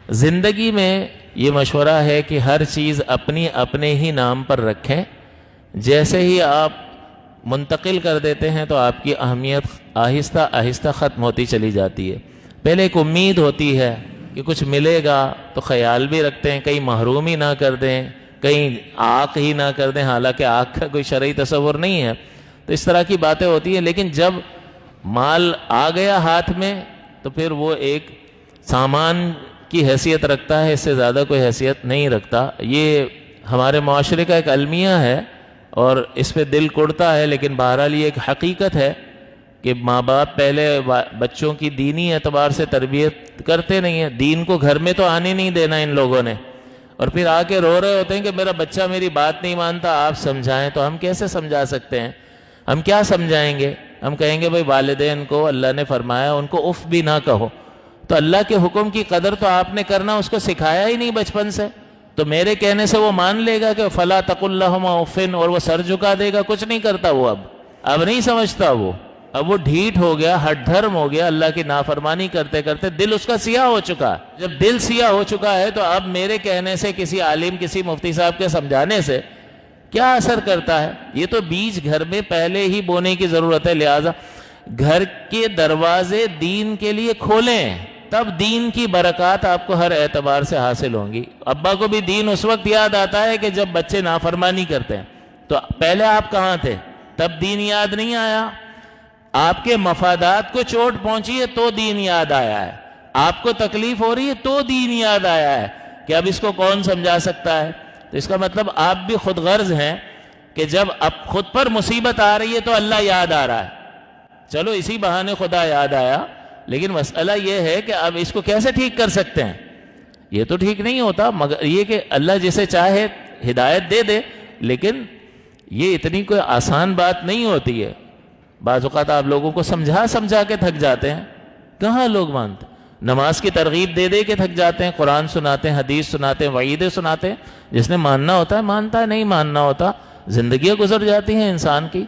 زندگی میں یہ مشورہ ہے کہ ہر چیز اپنے ہی نام پر رکھیں. جیسے ہی آپ منتقل کر دیتے ہیں تو آپ کی اہمیت آہستہ آہستہ ختم ہوتی چلی جاتی ہے. پہلے ایک امید ہوتی ہے کہ کچھ ملے گا تو خیال بھی رکھتے ہیں کہیں محروم ہی نہ کر دیں, کہیں آنکھ ہی نہ کر دیں, حالانکہ آنکھ کا کوئی شرعی تصور نہیں ہے. تو اس طرح کی باتیں ہوتی ہیں. لیکن جب مال آ گیا ہاتھ میں تو پھر وہ ایک سامان کی حیثیت رکھتا ہے, اس سے زیادہ کوئی حیثیت نہیں رکھتا. یہ ہمارے معاشرے کا ایک المیہ ہے اور اس پہ دل کڑتا ہے, لیکن بہرحال یہ ایک حقیقت ہے کہ ماں باپ پہلے بچوں کی دینی اعتبار سے تربیت کرتے نہیں ہیں. دین کو گھر میں تو آنے نہیں دینا ان لوگوں نے, اور پھر آ کے رو رہے ہوتے ہیں کہ میرا بچہ میری بات نہیں مانتا, آپ سمجھائیں. تو ہم کیسے سمجھا سکتے ہیں؟ ہم کیا سمجھائیں گے؟ ہم کہیں گے بھائی والدین کو اللہ نے فرمایا ان کو اف بھی نہ کہو. تو اللہ کے حکم کی قدر تو آپ نے کرنا اس کو سکھایا ہی نہیں بچپن سے. تو میرے کہنے سے وہ مان لے گا کہ فلا تقل لہما اف, اور وہ سر جھکا دے گا, کچھ نہیں کرتا وہ. اب نہیں سمجھتا وہ, اب وہ ڈھیٹ ہو گیا, ہٹ دھرم ہو گیا, اللہ کی نافرمانی کرتے کرتے دل اس کا سیاہ ہو چکا ہے. جب دل سیاہ ہو چکا ہے تو اب میرے کہنے سے, کسی عالم, کسی مفتی صاحب کے سمجھانے سے کیا اثر کرتا ہے؟ یہ تو بیج گھر میں پہلے ہی بونے کی ضرورت ہے. لہذا گھر کے دروازے دین کے لیے کھولیں, تب دین کی برکات آپ کو ہر اعتبار سے حاصل ہوں گی. ابا کو بھی دین اس وقت یاد آتا ہے کہ جب بچے نافرمانی کرتے ہیں. تو پہلے آپ کہاں تھے؟ تب دین یاد نہیں آیا. آپ کے مفادات کو چوٹ پہنچی ہے تو دین یاد آیا ہے. آپ کو تکلیف ہو رہی ہے تو دین یاد آیا ہے کہ اب اس کو کون سمجھا سکتا ہے. تو اس کا مطلب آپ بھی خود غرض ہیں کہ جب اب خود پر مصیبت آ رہی ہے تو اللہ یاد آ رہا ہے. چلو اسی بہانے خدا یاد آیا, لیکن مسئلہ یہ ہے کہ اب اس کو کیسے ٹھیک کر سکتے ہیں؟ یہ تو ٹھیک نہیں ہوتا, مگر یہ کہ اللہ جسے چاہے ہدایت دے دے, لیکن یہ اتنی کوئی آسان بات نہیں ہوتی ہے. بعض اوقات آپ لوگوں کو سمجھا کے تھک جاتے ہیں, کہاں لوگ مانتے ہیں. نماز کی ترغیب دے دے کے تھک جاتے ہیں, قرآن سناتے ہیں, حدیث سناتے ہیں, وعیدیں سناتے ہیں. جس نے ماننا ہوتا ہے مانتا ہے, نہیں ماننا ہوتا. زندگیاں گزر جاتی ہیں انسان کی.